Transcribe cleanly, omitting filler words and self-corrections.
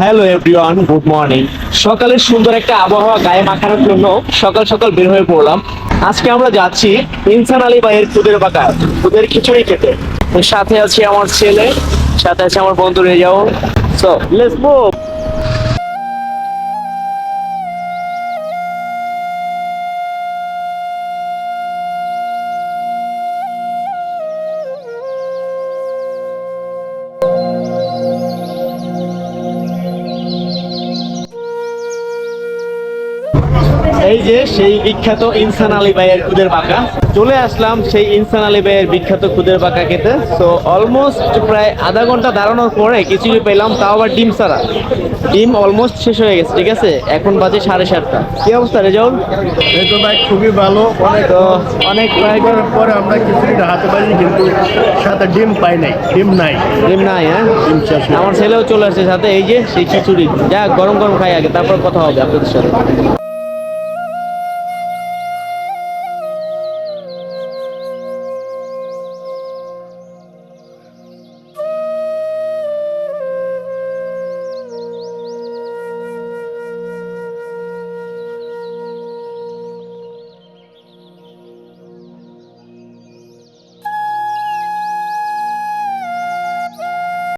Hello everyone, good morning. সকালের সুন্দর একটা আবহাওয়া গায়ে মাখানোর জন্য সকাল সকাল বের হয়ে পড়লাম। আজকে আমরা যাচ্ছি ইনসান আলী ভাইয়ের খুদের বাঁকা খুদের খিচুড়ি খেতে। সাথে আছে আমার ছেলে, সাথে আছে আমার বন্ধু রেজাউল। So let's move. এই যে সেই বিখ্যাত ইনসান আলী ভাইয়ের খুদের বাঁকা, চলে আসলাম সেই ইনসান আলী ভাইয়ের বিখ্যাত খুদের বাঁকা খেতে। তো অলমোস্ট প্রায় আধা ঘন্টা দাঁড়ানোর পরে কিছুই পেলাম, তাও আবার ডিম ছাড়া। ডিম অলমোস্ট শেষ হয়ে গেছে, ঠিক আছে? এখন বাজে 7:30। কি অবস্থা রেজাউল? এই তো ভাই খুবই ভালো। তো অনেক ট্রাই করার পরে আমরা খিচুড়িটা হাতে পারি, কিন্তু সাথে ডিম পাই নাই, ডিম নাই। ডিম নাই, হ্যাঁ? ডিম শেষ হয়ে আমার ছেলেও চলে আসছে সাথে। এই যে সেই খিচুড়ি, যা গরম গরম খাই আগে, তারপর কথা হবে আপনাদের সাথে।